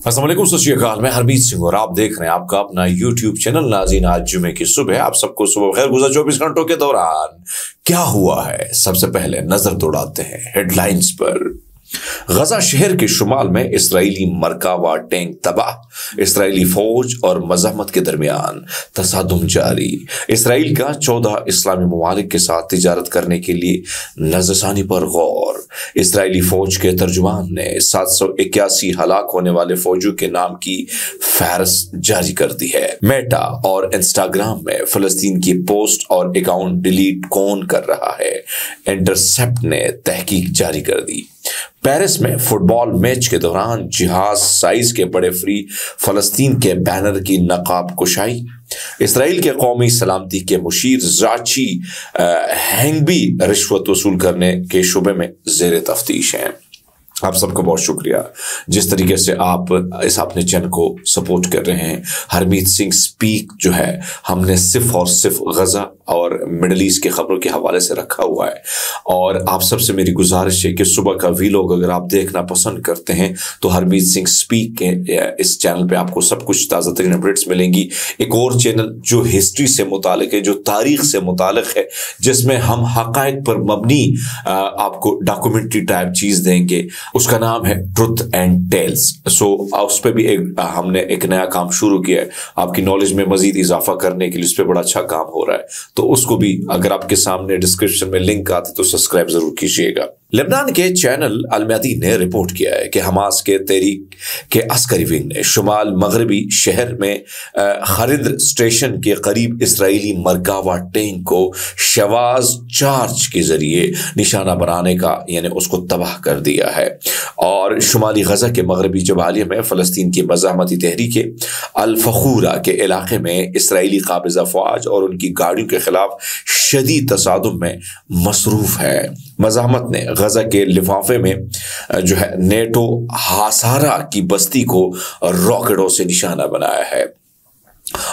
अस्सलाम वालेकुम, सत श्री अकाल। मैं हरमीत सिंह और आप देख रहे हैं आपका अपना यूट्यूब चैनल नाज़रीन। आज जुमे की सुबह आप सबको सुबह खैर। गुज़र 24 घंटों के दौरान क्या हुआ है, सबसे पहले नजर दौड़ाते हैं हेडलाइंस पर। गजा शहर के शुमाल में इसराइली मरकावा टैंक तबाह, इसराइली फौज और मज़ाहमत के दरमियान तसादुम जारी। इसराइल का 14 इस्लामी ममालिक के साथ तिजारत करने के लिए नजरसानी पर गौर। इसराइली फौज के तर्जुमान ने 781 हलाक होने वाले फौजियों के नाम की फहरिस्त जारी कर दी है। मेटा और इंस्टाग्राम में फलस्तीन की पोस्ट और अकाउंट डिलीट कौन कर रहा है, इंटरसेप्ट ने तहकीक जारी कर दी। पेरिस में फुटबॉल मैच के दौरान जिहाज साइज के बड़े फ्री फलस्तीन के बैनर की नकाब कुशाई। इसराइल के कौमी सलामती के मुशीर जाची हैंगबी रिश्वत वसूल करने के शुबे में जेर तफ्तीश हैं। आप सबका बहुत शुक्रिया जिस तरीके से आप इस अपने चैनल को सपोर्ट कर रहे हैं। हरमीत सिंह स्पीक जो है हमने सिर्फ और सिर्फ गजा और मिडल ईस्ट के खबरों के हवाले से रखा हुआ है। और आप सबसे मेरी गुजारिश है कि सुबह का वीलॉग अगर आप देखना पसंद करते हैं तो हरमीत सिंह स्पीक के इस चैनल पे आपको सब कुछ ताज़ा तरीन अपडेट्स मिलेंगी। एक और चैनल जो हिस्ट्री से मुतालिक है, जो तारीख से मुतालिक है, जिसमें हम हकायक पर मबनी आपको डॉक्यूमेंट्री टाइप चीज देंगे, उसका नाम है ट्रुथ एंड टेल्स। सो उस पर भी हमने एक नया काम शुरू किया है आपकी नॉलेज में मजीद इजाफा करने के लिए। उस पर बड़ा अच्छा काम हो रहा है, तो उसको भी अगर आपके सामने डिस्क्रिप्शन में लिंक आते तो सब्सक्राइब जरूर कीजिएगा। लेबनान के चैनल अलमयादी ने रिपोर्ट किया है कि हमास के तहरीक के अस्करी विंग ने शुमाल मगरबी शहर में खरिंद स्टेशन के करीब इसराइली मरकावा टैंक को शवाज चार्ज के जरिए निशाना बनाने का यानी उसको तबाह कर दिया है। और शुमाली गजा के मगरबी जबालिया में फलस्तीन की मज़ाहमती तहरीक अल फखूरा के इलाके में इसराइली काबिजा फौज और उनकी गाड़ियों के खिलाफ शदीद तसादुम में मसरूफ है। मज़ाहमत ने गजा के लिफाफे में जो है नेटो हासारा की बस्ती को रॉकेटों से निशाना बनाया है।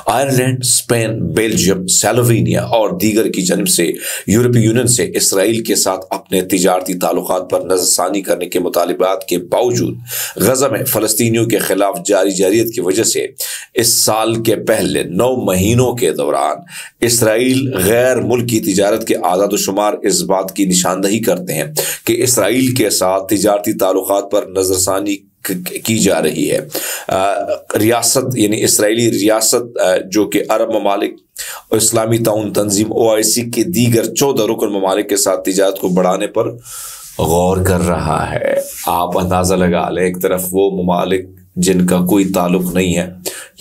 आयरलैंड, स्पेन, बेल्जियम, स्लोवेनिया और दीगर की जन्म से यूरोपीय यूनियन से इसराइल के साथ अपने तिजारती ताल्लुकात पर नजरसानी करने के मुतालिबात के बावजूद गजा में फलस्तीनियों के खिलाफ जारी जारियत की वजह से इस साल के पहले 9 महीनों के दौरान इसराइल गैर मुल्की तिजारत के आदाद शुमार इस बात की निशानदही करते हैं कि इसराइल के साथ तिजारती ताल्लुकात पर नजरसानी की जा रही है। रियासत यानी इसराइली रियासत जो कि अरब ममालिक और इस्लामी ताउन तंजीम OIC के दीगर 14 रुकन ममालिक के साथ तिजारत को बढ़ाने पर गौर कर रहा है। आप अंदाजा लगा लें, एक तरफ वो ममालिक जिनका कोई ताल्लुक नहीं है,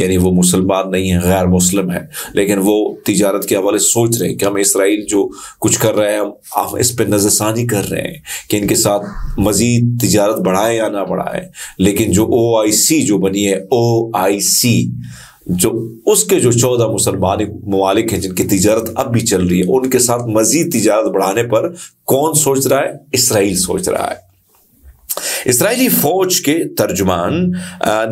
यानी वो मुसलमान नहीं है, गैर मुस्लिम है, लेकिन वो तिजारत के हवाले सोच रहे हैं कि हम इसराइल जो कुछ कर रहे हैं हम इस पर नजरसानी कर रहे हैं कि इनके साथ मजीद तिजारत बढ़ाए या ना बढ़ाए। लेकिन जो OIC जो बनी है, OIC जो उसके जो 14 मुसलमान ममालिक हैं जिनकी तिजारत अब भी चल रही है, उनके साथ मजीद तिजारत बढ़ाने पर कौन सोच रहा है? इसराइल सोच रहा है। इसराइली फौज के तर्जुमान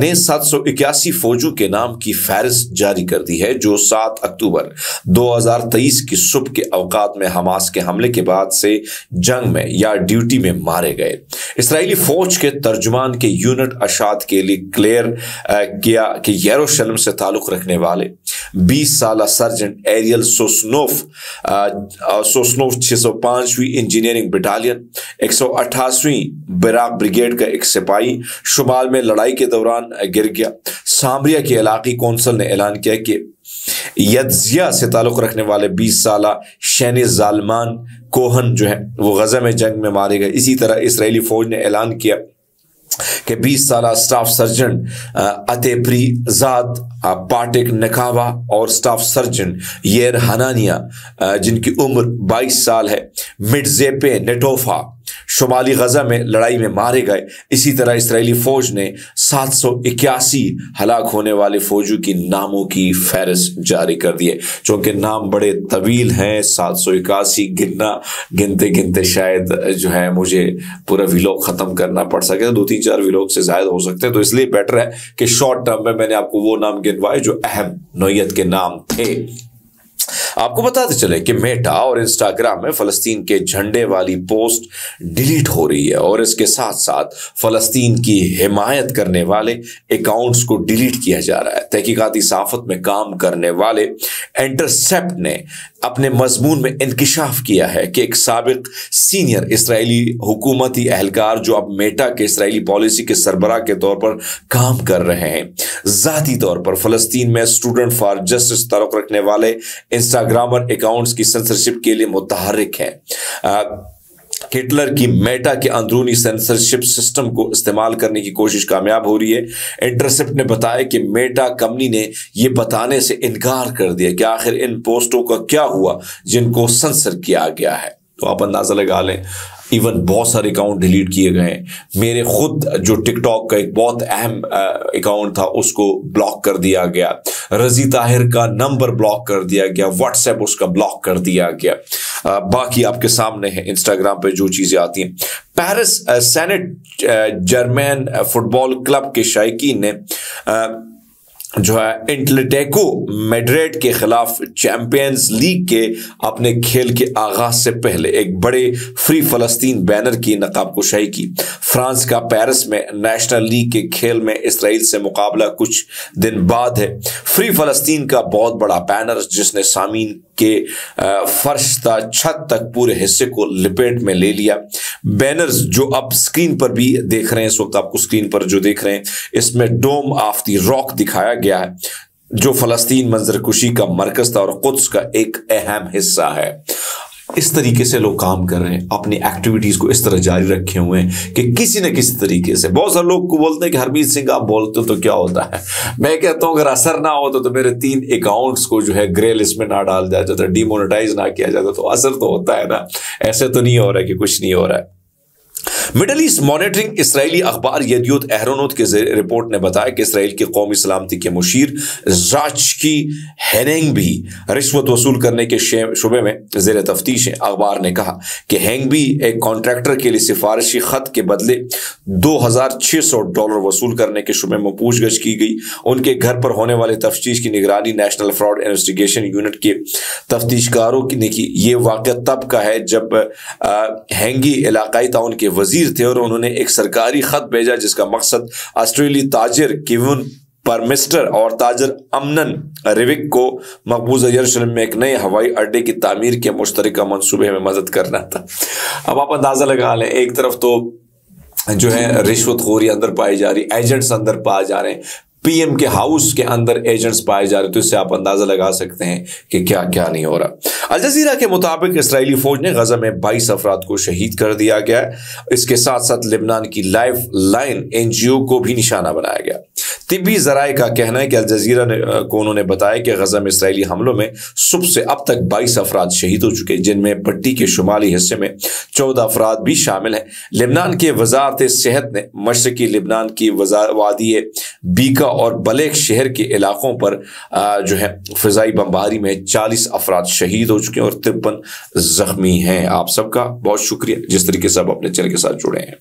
ने 781 फौजियों के नाम की फहरिस्त जारी कर दी है जो 7 अक्टूबर 2023 की सुबह के अवकात में हमास के हमले के बाद से जंग में या ड्यूटी में मारे गए। इसराइली फौज के तर्जुमान के यूनिट अशात के लिए क्लियर किया कि यरूशलेम से ताल्लुक रखने वाले 20 साल सर्जेंट एरियल सोसनोफ 605वीं इंजीनियरिंग बटालियन 188वीं बिराक ब्रिगेड का एक सिपाही शुमाल में लड़ाई के दौरान गिर गया। सामरिया के इलाकी कौंसल ने ऐलान किया कि यद्जिया से ताल्लुक रखने वाले 20 साल शैनी जालमान कोहन जो है वो गजा में जंग में मारे गए। इसी तरह इसराइली फौज ने ऐलान किया कि 20 साल स्टाफ सर्जन अतेप्री जाद पाटेक नकावा और स्टाफ सर्जन येर हनानिया जिनकी उम्र 22 साल है, मिडजेपे नेटोफा शुमाली गजा में लड़ाई में मारे गए। इसी तरह इसराइली फौज ने 781 हलाक होने वाले फौजियों की नामों की फहरिस्त जारी कर दी है। चूंकि नाम बड़े तवील हैं, 781 गिनते गिनते शायद जो है मुझे पूरा व्लॉग खत्म करना पड़ सके, 2-3-4 व्लॉग से ज्यादा हो सकते हैं। तो इसलिए बेटर है कि शॉर्ट टर्म में मैंने आपको वो नाम गिनवाए जो अहम नौयत के नाम थे। आपको बताते चले कि मेटा और इंस्टाग्राम में फलस्तीन के झंडे वाली पोस्ट डिलीट हो रही है और इसके साथ साथ फलस्तीन की हिमायत करने वाले अकाउंट्स को डिलीट किया जा रहा है। तहकीकाती सहाफत में काम करने वाले इंटरसेप्ट ने अपने मजमून में इंकिशाफ किया है कि एक साबिक सीनियर इसराइली हुकूमती एहलकार जो अब मेटा के इसराइली पॉलिसी के सरबराह के तौर पर काम कर रहे हैं, जाती तौर पर फलस्तीन में स्टूडेंट फॉर जस्टिस ताल्लुक रखने वाले इंस्टाग्रामर अकाउंट्स की सेंसरशिप के लिए मुतहर्रिक है। हिटलर की मेटा के अंदरूनी सेंसरशिप सिस्टम को इस्तेमाल करने की कोशिश कामयाब हो रही है। इंटरसेप्ट ने बताया कि मेटा कंपनी ने यह बताने से इनकार कर दिया कि आखिर इन पोस्टों का क्या हुआ जिनको सेंसर किया गया है। तो आप अंदाजा लगा लें, इवन बहुत सारे अकाउंट डिलीट किए गए हैं। मेरे खुद जो टिकटॉक का एक बहुत अहम अकाउंट था उसको ब्लॉक कर दिया गया, रजी ताहिर का नंबर ब्लॉक कर दिया गया, व्हाट्सएप उसका ब्लॉक कर दिया गया। बाकी आपके सामने है इंस्टाग्राम पे जो चीजें आती हैं। Paris senate German football club के शायकीन ने जो है एटलेटिको मैड्रिड के खिलाफ चैंपियंस लीग के अपने खेल के आगाज से पहले एक बड़े फ्री फलस्तीन बैनर की नकाबकुशाई की। फ्रांस का पेरिस में नेशनल लीग के खेल में इसराइल से मुकाबला कुछ दिन बाद है। फ्री फलस्तीन का बहुत बड़ा बैनर जिसने सामीन के फर्श तक छत तक पूरे हिस्से को लिपेट में ले लिया। बैनर्स जो आप स्क्रीन पर भी देख रहे हैं, इस वक्त आपको स्क्रीन पर जो देख रहे हैं, इसमें डोम ऑफ द रॉक दिखाया गया है जो फलस्तीन मंजरकुशी का मरकज था और कुद्स का एक अहम हिस्सा है। इस तरीके से लोग काम कर रहे हैं, अपनी एक्टिविटीज को इस तरह जारी रखे हुए हैं कि किसी न किसी तरीके से। बहुत सारे लोग को बोलते हैं कि हरमीत सिंह आप बोलते हो तो क्या होता है। मैं कहता हूं अगर असर ना हो तो मेरे 3 अकाउंट्स को जो है ग्रे लिस्ट में ना डाल दिया जाता, डिमोनेटाइज ना किया जाता, तो असर तो होता है ना। ऐसे तो नहीं हो रहा है कि कुछ नहीं हो रहा है। मिडल ईस्ट मॉनिटरिंग इसराइली अखबार यदियोत एहरोनोत के रिपोर्ट ने बताया कि इसराइल की कौमी सलामती के मुशीर जाचकी हैंग भी रिश्वत वसूल करने के शुबे में जेर तफ्तीश है। अखबार ने कहा कि हैंग भी एक कॉन्ट्रैक्टर के लिए सिफारिशी खत के बदले $2,600 वसूल करने के शुबे में पूछगछ की गई। उनके घर पर होने वाले तफ्तीश की निगरानी नेशनल फ्रॉड इन्वेस्टिगेशन यूनिट के तफ्तीशकारों ने की। यह वाक़या तब का है जब हैंगी इलाकाई ताउन के वजीर थे और उन्होंने एक सरकारी खत भेजा जिसका मकसद ऑस्ट्रेलियाई ताजिर किवन परमिस्टर और ताजर अमनन रिविक को मकबूजा यरूशलेम में एक नए हवाई अड्डे की तामीर के मुश्तरका मंसूबे में मदद करना था। अब आप अंदाजा लगा लें, एक तरफ तो जो है रिश्वतखोरी अंदर पाई जा रही, एजेंट्स अंदर पाए जा रहे हैं, पीएम के हाउस के अंदर एजेंट्स पाए जा रहे, तो इससे आप अंदाजा लगा सकते हैं कि क्या क्या नहीं हो रहा। अल जज़ीरा के मुताबिक इसराइली फौज ने गजा में 22 अफराद को शहीद कर दिया गया है। इसके साथ साथ लिबनान की लाइफ लाइन एनजीओ को भी निशाना बनाया गया। तिब्बी जराए का कहना है कि अल जज़ीरा को उन्होंने बताया कि गजा में इसराइली हमलों में सुबह से अब तक 22 अफराद शहीद हो चुके, जिनमें पट्टी के शुमाली हिस्से में 14 अफराद भी शामिल हैं। लिबनान के वजारत सेहत ने मशरकी लिबनान की वादी बीका और बलेक शहर के इलाकों पर जो है फिजाई बमबारी में 40 अफराद शहीद हो चुके हैं और 53 जख्मी हैं। आप सबका बहुत शुक्रिया जिस तरीके से आप अपने चैनल के साथ जुड़े हैं।